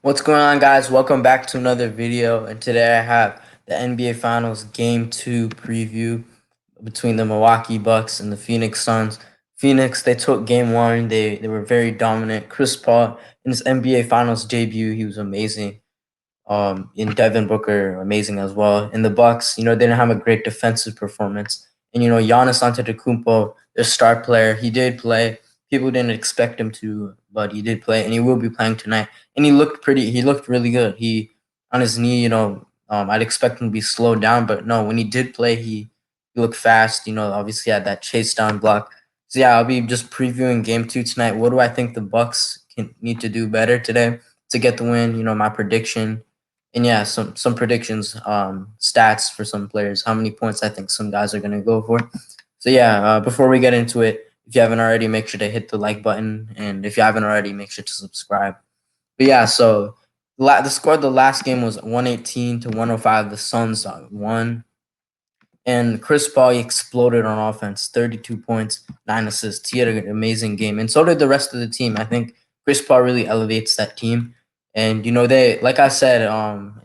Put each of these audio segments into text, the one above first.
What's going on, guys? Welcome back to another video. And today I have the NBA Finals Game 2 preview between the Milwaukee Bucks and the Phoenix Suns. Phoenix, they took Game 1. They were very dominant. Chris Paul, in his NBA Finals debut, he was amazing. In Devin Booker, amazing as well. In the Bucks, they didn't have a great defensive performance. And, Giannis Antetokounmpo, their star player, he did play. People didn't expect him to, but he did play, and he will be playing tonight. And he looked really good. He, on his knee, I'd expect him to be slowed down, but no, when he did play, he looked fast. Obviously had that chase down block. So yeah, I'll be just previewing Game 2 tonight. What do I think the Bucks need to do better today to get the win? My prediction, and yeah, some predictions, stats for some players, how many points I think some guys are gonna go for. So yeah, before we get into it, if you haven't already, make sure to hit the like button, and if you haven't already, make sure to subscribe. But yeah, so the score of the last game was 118 to 105. The Suns won, and Chris Paul exploded on offense, 32 points, 9 assists. He had an amazing game, and so did the rest of the team. I think Chris Paul really elevates that team. And they, like I said,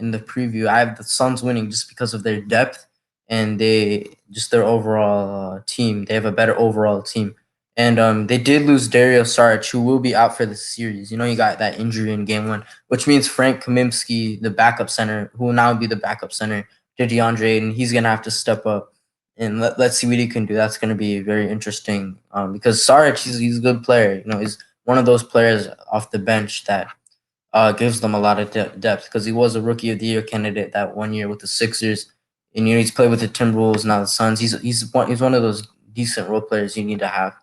in the preview, I have the Suns winning just because of their depth and their overall team. They have a better overall team. And they did lose Dario Saric, who will be out for the series. He got that injury in Game 1, which means Frank Kaminsky, the backup center, who will now be the backup center to DeAndre, and he's gonna have to step up, and let's see what he can do. That's gonna be very interesting, because Saric, he's a good player. He's one of those players off the bench that gives them a lot of depth, because he was a Rookie of the Year candidate that 1 year with the Sixers, and he's played with the Timberwolves, now the Suns. He's one of those decent role players you need to have.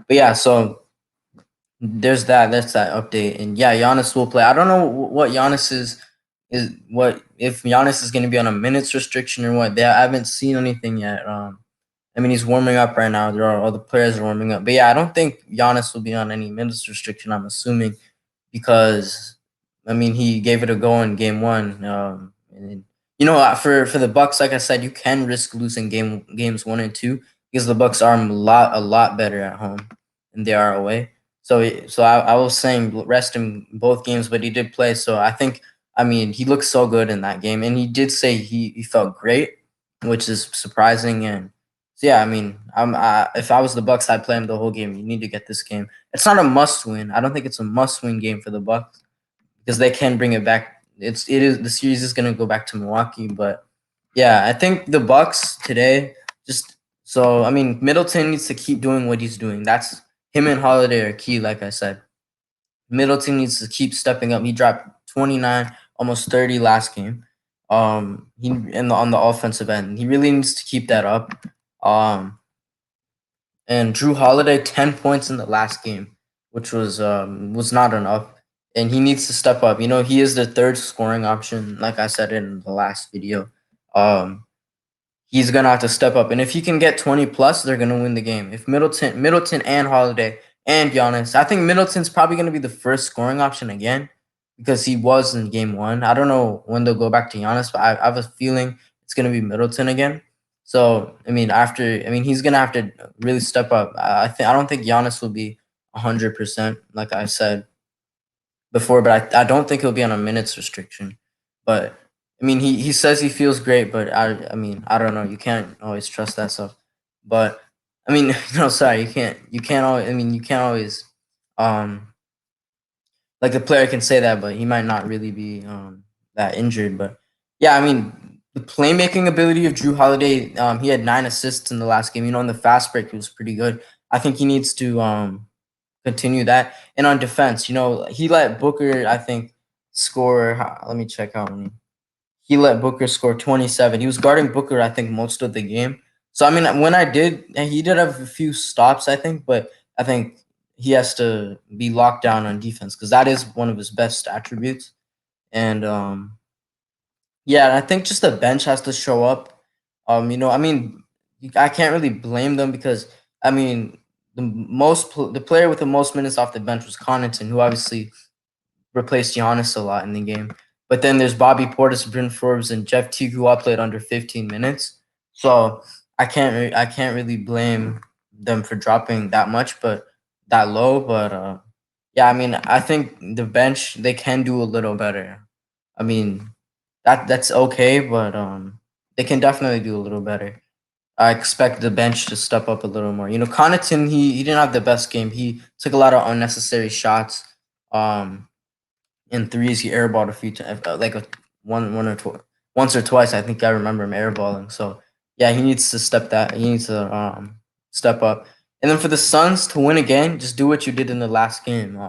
But yeah, so there's that. That's that update. And yeah, Giannis will play. I don't know what Giannis is what if Giannis is going to be on a minutes restriction or what. I haven't seen anything yet. I mean, he's warming up right now. There are other players warming up, but yeah, I don't think Giannis will be on any minutes restriction. I'm assuming, because I mean, he gave it a go in Game 1. And for the Bucks, like I said, you can risk losing games 1 and 2, because the Bucks are a lot better at home than they are away. So I was saying rest him both games, but he did play. So I mean, he looked so good in that game, and he did say he felt great, which is surprising. And so yeah, I mean, if I was the Bucks, I'd play him the whole game. You need to get this game. It's not a must win. I don't think it's a must win game for the Bucks, because they can bring it back. The series is gonna go back to Milwaukee, but yeah, I think the Bucks today, just so I mean, Middleton needs to keep doing what he's doing. That's him and Holiday are key, like I said. Middleton needs to keep stepping up. He dropped 29, almost 30 last game. On the offensive end, he really needs to keep that up. And Drew Holiday, 10 points in the last game, which was not enough. And he needs to step up. He is the third scoring option, like I said in the last video. Um, he's gonna have to step up. And if he can get 20 plus, they're gonna win the game. If Middleton and Holiday and Giannis, I think Middleton's probably gonna be the first scoring option again, because he was in Game 1. I don't know when they'll go back to Giannis, but I have a feeling it's gonna be Middleton again. So I mean, he's gonna have to really step up. I don't think Giannis will be 100%, like I said before, but I don't think he'll be on a minutes restriction. But I mean, he says he feels great, but I mean, I don't know. You can't always trust that stuff. But I mean, no, sorry, you can't always. I mean, you can't always, um like, the player can say that, but he might not really be that injured. But yeah, I mean, the playmaking ability of Drew Holiday, he had 9 assists in the last game. In the fast break, he was pretty good. I think he needs to continue that. And on defense, he let Booker, I think, score. Let me check how many. He let Booker score 27. He was guarding Booker, I think, most of the game. So I mean, he did have a few stops, I think, but I think he has to be locked down on defense, because that is one of his best attributes. And yeah, I think just the bench has to show up. I mean, I can't really blame them, because I mean, the player with the most minutes off the bench was Connaughton, who obviously replaced Giannis a lot in the game. But then there's Bobby Portis, Bryn Forbes, and Jeff Teague, who all played under 15 minutes. So I can't really blame them for dropping that much, but that low. But Yeah, I mean, I think the bench they can do a little better. I mean, that's okay, but they can definitely do a little better. I expect the bench to step up a little more. Connaughton, he didn't have the best game. He took a lot of unnecessary shots. In threes, he airballed a few times, like once or twice. I think I remember him airballing. So yeah, he needs to step up. And then for the Suns to win again, just do what you did in the last game.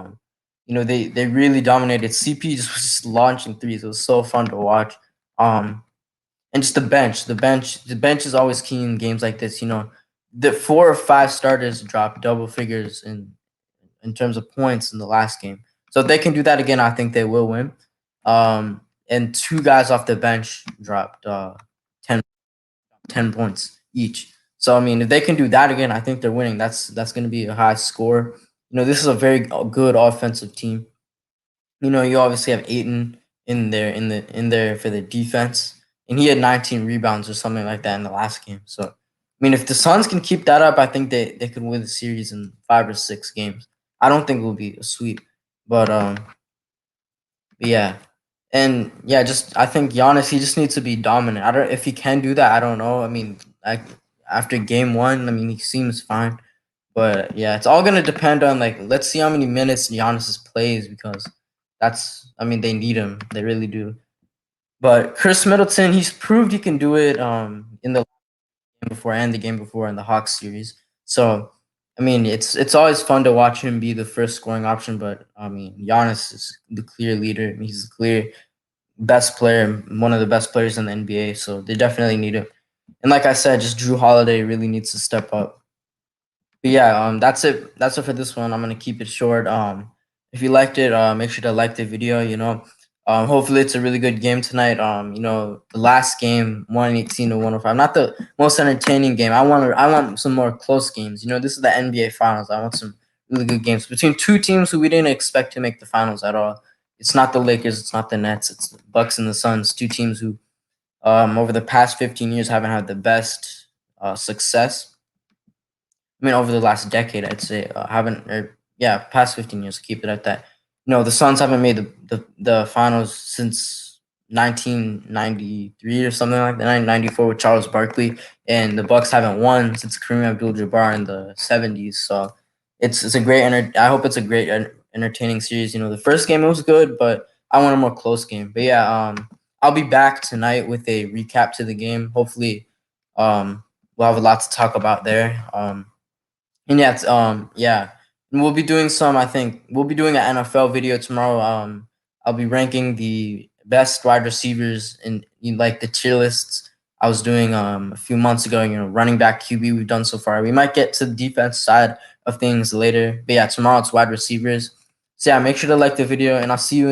They really dominated. CP just was just launching threes. It was so fun to watch. And just the bench is always key in games like this. The 4 or 5 starters dropped double figures in terms of points in the last game. So if they can do that again, I think they will win. And 2 guys off the bench dropped 10, 10 points each. So I mean, if they can do that again, I think they're winning. That's going to be a high score. This is a very good offensive team. You obviously have Aiton in there for the defense, and he had 19 rebounds or something like that in the last game. So, I mean, if the Suns can keep that up, I think they could win the series in 5 or 6 games. I don't think it will be a sweep, but yeah, and yeah, just I think Giannis he just needs to be dominant. I don't if he can do that. I don't know. I mean, after game one, I mean he seems fine. But yeah, it's all gonna depend on like let's see how many minutes Giannis plays because I mean they need him. They really do. But Chris Middleton, he's proved he can do it in the game before and the game before in the Hawks series. So I mean it's always fun to watch him be the first scoring option, but I mean Giannis is the clear leader. He's the clear best player, one of the best players in the NBA. So they definitely need him. And like I said, just Drew Holiday really needs to step up. But yeah, that's it. That's it for this one. I'm gonna keep it short. If you liked it, make sure to like the video. Hopefully it's a really good game tonight. The last game, 118 to 105. Not the most entertaining game. I want some more close games. This is the NBA Finals. I want some really good games between two teams who we didn't expect to make the finals at all. It's not the Lakers. It's not the Nets. It's the Bucks and the Suns. Two teams who, over the past 15 years, haven't had the best success. I mean, over the last decade, I'd say haven't, or yeah, past 15 years. Keep it at that. The Suns haven't made the finals since 1993 or something like that. 1994 with Charles Barkley, and the Bucks haven't won since Kareem Abdul-Jabbar in the 70s. So it's a great. I hope it's a great entertaining series. The first game it was good, but I want a more close game. But yeah, I'll be back tonight with a recap to the game. Hopefully, we'll have a lot to talk about there. And yeah, yeah. And we'll be doing I think we'll be doing an NFL video tomorrow. I'll be ranking the best wide receivers in like the tier lists I was doing a few months ago. Running back QB we've done so far. We might get to the defense side of things later. But yeah, tomorrow it's wide receivers. So yeah, make sure to like the video, and I'll see you